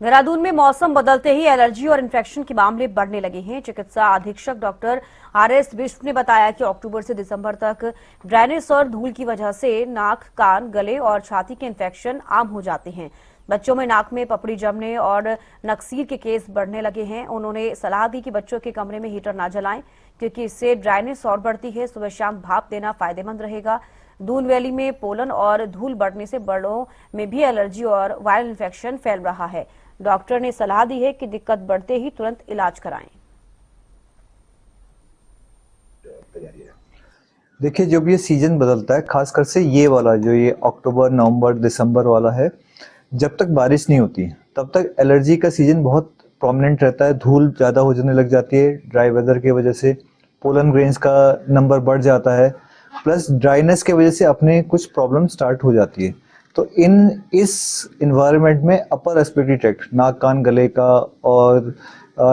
देहरादून में मौसम बदलते ही एलर्जी और इन्फेक्शन के मामले बढ़ने लगे हैं। चिकित्सा अधीक्षक डॉक्टर आरएस विश्व ने बताया कि अक्टूबर से दिसंबर तक ड्राइनेस और धूल की वजह से नाक, कान, गले और छाती के इन्फेक्शन आम हो जाते हैं। बच्चों में नाक में पपड़ी जमने और नक्सीर के केस बढ़ने लगे हैं। उन्होंने सलाह दी कि बच्चों के कमरे में हीटर ना जलाएं, क्योंकि इससे ड्राइनेस और बढ़ती है। सुबह शाम भाप देना फायदेमंद रहेगा। दून वैली में पोलन और धूल बढ़ने से बड़ों में भी एलर्जी और वायरल इन्फेक्शन फैल रहा है। डॉक्टर ने सलाह दी है कि दिक्कत बढ़ते ही तुरंत इलाज कराएं। देखिए, जब ये सीजन बदलता है, खासकर से ये वाला जो ये अक्टूबर, नवंबर, दिसंबर वाला है, जब तक बारिश नहीं होती तब तक एलर्जी का सीजन बहुत प्रोमिनेंट रहता है। धूल ज़्यादा हो जाने लग जाती है ड्राई वेदर की वजह से, पोलन ग्रेन्स का नंबर बढ़ जाता है, प्लस ड्राइनेस की वजह से अपने कुछ प्रॉब्लम स्टार्ट हो जाती है। तो इस इन्वायरमेंट में अपर रेस्पिरेटरी ट्रैक्ट, नाक, कान, गले का और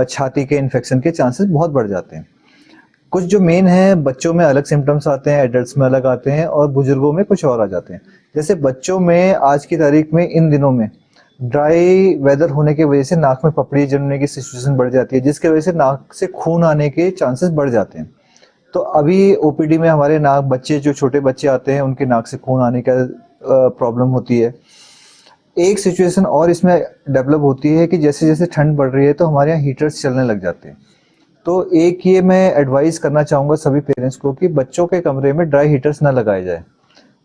छाती के इन्फेक्शन के चांसेस बहुत बढ़ जाते हैं। कुछ जो मेन है, बच्चों में अलग सिम्टम्स आते हैं, एडल्ट्स में अलग आते हैं और बुजुर्गों में कुछ और आ जाते हैं। जैसे बच्चों में आज की तारीख में, इन दिनों में ड्राई वेदर होने की वजह से नाक में पपड़ी जमने की सिचुएशन बढ़ जाती है, जिसकी वजह से नाक से खून आने के चांसेस बढ़ जाते हैं। तो अभी ओपीडी में हमारे नाक, बच्चे जो छोटे बच्चे आते हैं, उनके नाक से खून आने का प्रॉब्लम होती है। एक सिचुएशन और इसमें डेवलप होती है कि जैसे जैसे ठंड बढ़ रही है तो हमारे यहाँ हीटर्स चलने लग जाते हैं। तो एक ये मैं एडवाइस करना चाहूँगा सभी पेरेंट्स को कि बच्चों के कमरे में ड्राई हीटर्स ना लगाए जाए।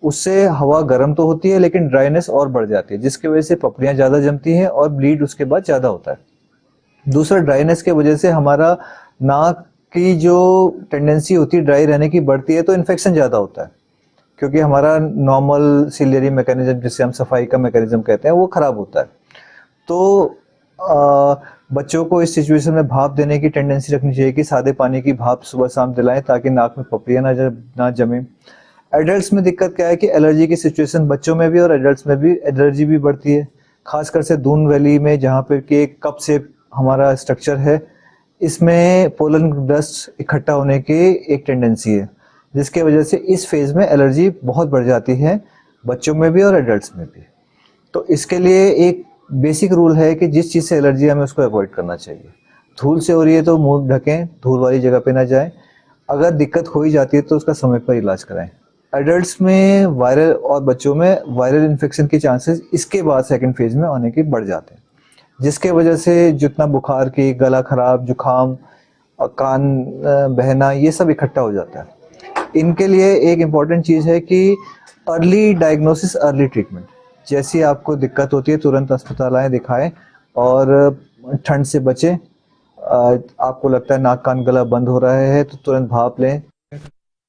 उससे हवा गर्म तो होती है लेकिन ड्राइनेस और बढ़ जाती है, जिसकी वजह से पपड़ियाँ ज़्यादा जमती हैं और ब्लीड उसके बाद ज़्यादा होता है। दूसरा, ड्राइनेस की वजह से हमारा नाक की जो टेंडेंसी होती है ड्राई रहने की बढ़ती है, तो इन्फेक्शन ज़्यादा होता है, क्योंकि हमारा नॉर्मल सिलियरी मैकेनिज्म, जिसे हम सफाई का मैकेनिज्म कहते हैं, वो खराब होता है। तो बच्चों को इस सिचुएशन में भाप देने की टेंडेंसी रखनी चाहिए कि सादे पानी की भाप सुबह शाम दिलाएं, ताकि नाक में पपड़ियाँ ना जमे। एडल्ट्स में दिक्कत क्या है कि एलर्जी की सिचुएशन बच्चों में भी और एडल्ट्स में भी एलर्जी भी बढ़ती है, खासकर से दून वैली में, जहाँ पे कि कप से हमारा स्ट्रक्चर है, इसमें पोलन डस्ट इकट्ठा होने की एक टेंडेंसी है, जिसके वजह से इस फेज में एलर्जी बहुत बढ़ जाती है, बच्चों में भी और एडल्ट्स में भी। तो इसके लिए एक बेसिक रूल है कि जिस चीज़ से एलर्जी है हमें उसको अवॉइड करना चाहिए। धूल से हो रही है तो मुंह ढकें, धूल वाली जगह पे ना जाएं। अगर दिक्कत हो ही जाती है तो उसका समय पर इलाज कराएं। एडल्ट्स में वायरल और बच्चों में वायरल इन्फेक्शन के चांसेस इसके बाद सेकंड फेज में आने के बढ़ जाते हैं, जिसके वजह से जितना बुखार की, गला खराब, जुखाम, कान बहना, ये सब इकट्ठा हो जाता है। इनके लिए एक इम्पॉर्टेंट चीज़ है कि अर्ली डायग्नोसिस, अर्ली ट्रीटमेंट। जैसी आपको दिक्कत होती है तुरंत अस्पताल आएँ, दिखाएं और ठंड से बचें। आपको लगता है नाक, कान, गला बंद हो रहा है तो तुरंत भाप लें।